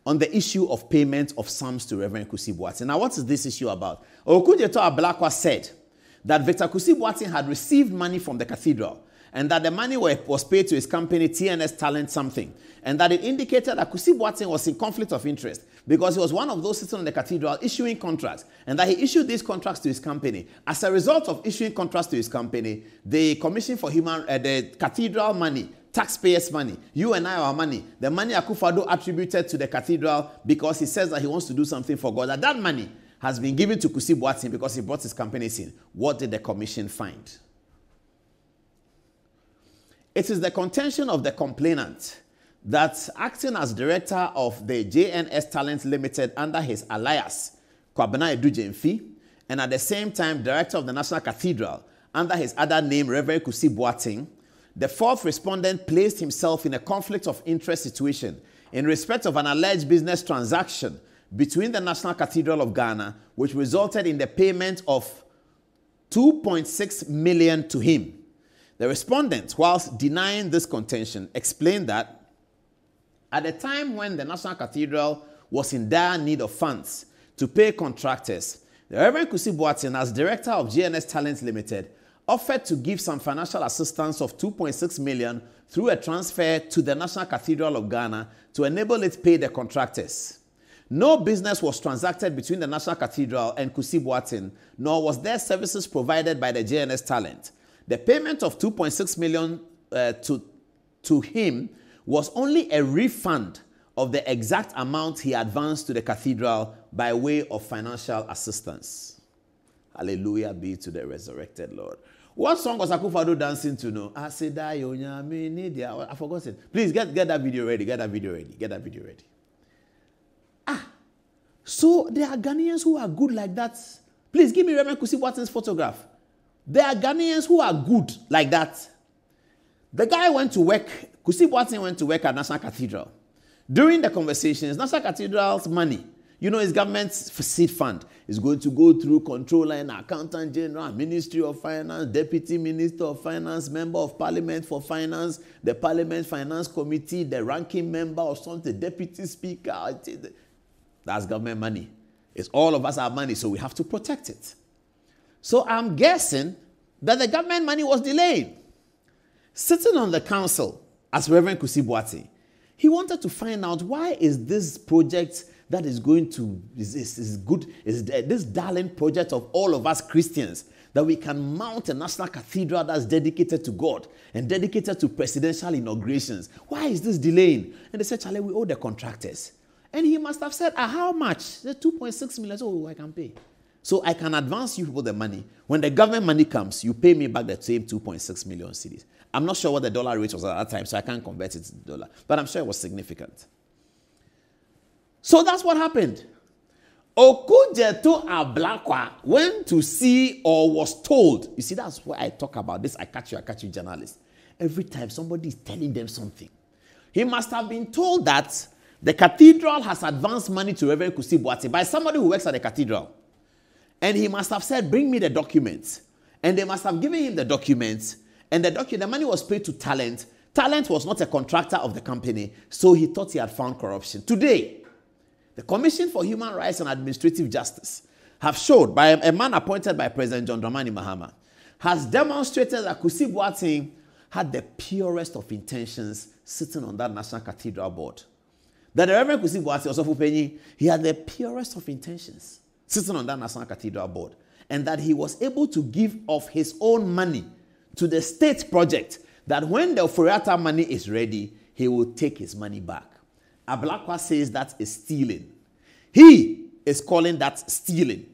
on the issue of payment of sums to Reverend Kusi Boateng. Now, what is this issue about? Okujeto Ablakwa said that Victor Kusi Boateng had received money from the cathedral and that the money was paid to his company, TNS Talent something, and that it indicated that Kusi Boateng was in conflict of interest because he was one of those sitting on the cathedral issuing contracts, and that he issued these contracts to his company. As a result of issuing contracts to his company, the Commission for the cathedral money, taxpayers' money, you and I, our money, the money Akufo-Addo attributed to the cathedral because he says that he wants to do something for God, that money has been given to Kusi Boateng because he brought his companies in. What did the commission find? It is the contention of the complainant that acting as director of the JNS Talent Limited under his alias, Kwabena Edujemfi, and at the same time director of the National Cathedral under his other name, Reverend Kusi Boateng, the fourth respondent placed himself in a conflict of interest situation in respect of an alleged business transaction between the National Cathedral of Ghana, which resulted in the payment of 2.6 million to him. The respondent, whilst denying this contention, explained that at the time when the National Cathedral was in dire need of funds to pay contractors, the Reverend Kusi Boateng, as director of GNS Talent Limited, offered to give some financial assistance of 2.6 million through a transfer to the National Cathedral of Ghana to enable it to pay the contractors. No business was transacted between the National Cathedral and Kusi Boateng, nor was there services provided by the JNS Talent. The payment of 2.6 million to him was only a refund of the exact amount he advanced to the cathedral by way of financial assistance. Hallelujah be to the resurrected Lord. What song was Akufo-Addo dancing to? No, I said, I forgot it. Please get that video ready. Get that video ready. Get that video ready. So there are Ghanaians who are good like that. Please give me Reverend Kusi Boateng's photograph. There are Ghanaians who are good like that. The guy went to work, Kusi Boateng went to work at National Cathedral. During the conversations, National Cathedral's money, you know, his government's seed fund is going to go through Controller and Accountant General, Ministry of Finance, Deputy Minister of Finance, Member of Parliament for Finance, the Parliament Finance Committee, the ranking member or something, Deputy Speaker. That's government money. It's all of us our money, so we have to protect it. So I'm guessing that the government money was delayed. Sitting on the council as Reverend Kusi Boateng, he wanted to find out why is this project that is going to, this darling project of all of us Christians, that we can mount a national cathedral that's dedicated to God and dedicated to presidential inaugurations. Why is this delaying? And they said, Charlie, we owe the contractors. And he must have said, how much? The 2.6 million. Oh, I can pay. So I can advance you people the money. When the government money comes, you pay me back the same 2.6 million cedis. I'm not sure what the dollar rate was at that time, so I can't convert it to dollar. But I'm sure it was significant. So that's what happened. Okujeto Ablakwa went to see or was told. You see, that's why I talk about this. I catch you, journalists. Every time somebody is telling them something, he must have been told that the cathedral has advanced money to Reverend Kusi Boateng by somebody who works at the cathedral. And he must have said, bring me the documents. And they must have given him the documents. And the money was paid to Talent. Talent was not a contractor of the company, so he thought he had found corruption. Today, the Commission for Human Rights and Administrative Justice have showed, by a man appointed by President John Dramani Mahama, has demonstrated that Kusi Boateng had the purest of intentions sitting on that National Cathedral board. That the Reverend Kusi Boateng, also Fupenyi, he had the purest of intentions sitting on that National Cathedral board, and that he was able to give of his own money to the state project, that when the Oforiatta money is ready, he will take his money back. Ablakwa says that is stealing. He is calling that stealing.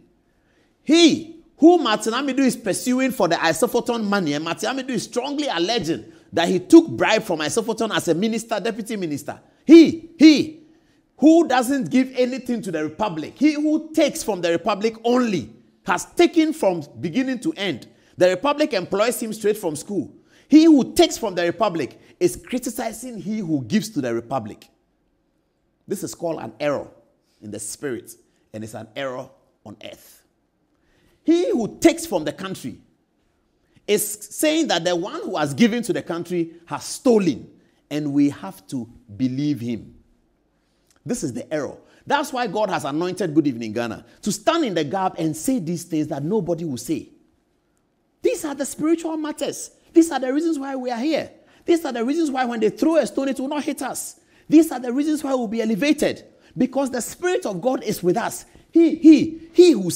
He, who Martin Amidu is pursuing for the Isofoton money, and Martin Amidu is strongly alleging that he took bribe from Isofoton as a minister, deputy minister. He, who doesn't give anything to the Republic, he who takes from the Republic only, has taken from beginning to end. The Republic employs him straight from school. He who takes from the Republic is criticizing he who gives to the Republic. This is called an error in the spirit, and it's an error on earth. He who takes from the country is saying that the one who has given to the country has stolen, and we have to believe him. This is the error. That's why God has anointed Good Evening Ghana to stand in the gap and say these things that nobody will say. These are the spiritual matters. These are the reasons why we are here. These are the reasons why when they throw a stone, it will not hit us. These are the reasons why we'll be elevated. Because the Spirit of God is with us. He who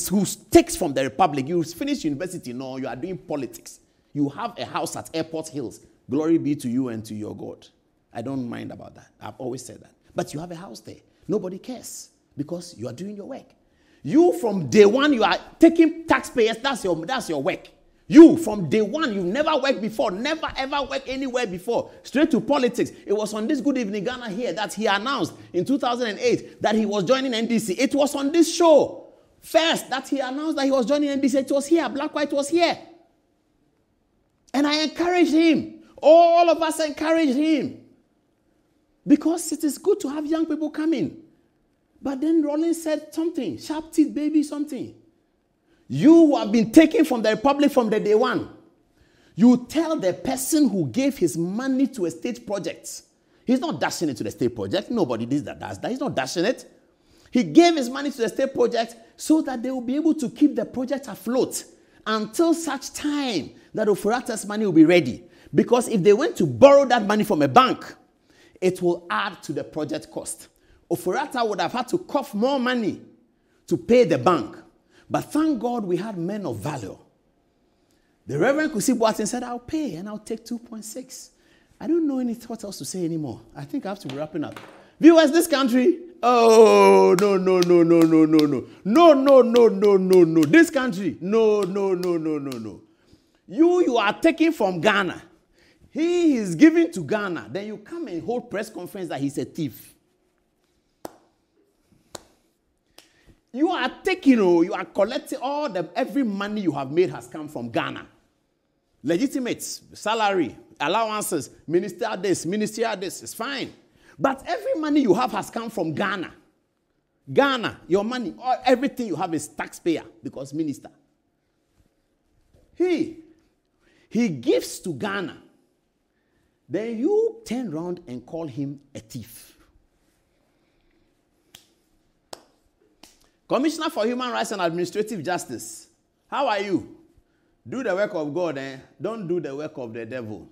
takes from the republic, you finish university, no, you are doing politics. You have a house at Airport Hills. Glory be to you and to your God. I don't mind about that. I've always said that. But you have a house there. Nobody cares because you are doing your work. You from day one, you are taking taxpayers. That's your work. You from day one, you've never worked before. Never ever worked anywhere before. Straight to politics. It was on this Good Evening Ghana here that he announced in 2008 that he was joining NDC. It was on this show first that he announced that he was joining NDC. It was here. Ablakwa, it was here. And I encouraged him. All of us encouraged him. Because it is good to have young people come in. But then Rollins said something. Sharp teeth, baby, something. You who have been taken from the republic from the day one. You tell the person who gave his money to a state project. He's not dashing it to the state project. Nobody does that. He's not dashing it. He gave his money to the state project so that they will be able to keep the project afloat until such time that Ofurata's money will be ready. Because if they went to borrow that money from a bank, it will add to the project cost. Ofurata would have had to cough more money to pay the bank. But thank God we had men of value. The Reverend Kusi Boateng said, I'll pay and I'll take 2.6. I don't know what else to say anymore. I think I have to be wrapping up. Viewers, this country, oh, no. No. This country, no. You are taking from Ghana. He is giving to Ghana. Then you come and hold press conference that he's a thief. You are taking, you are collecting every money you have made has come from Ghana. Legitimate, salary, allowances, ministerial this, it's fine. But every money you have has come from Ghana. Ghana, your money, everything you have is taxpayer because minister. He gives to Ghana. Then you turn around and call him a thief. Commissioner for Human Rights and Administrative Justice, how are you? Do the work of God, Don't do the work of the devil.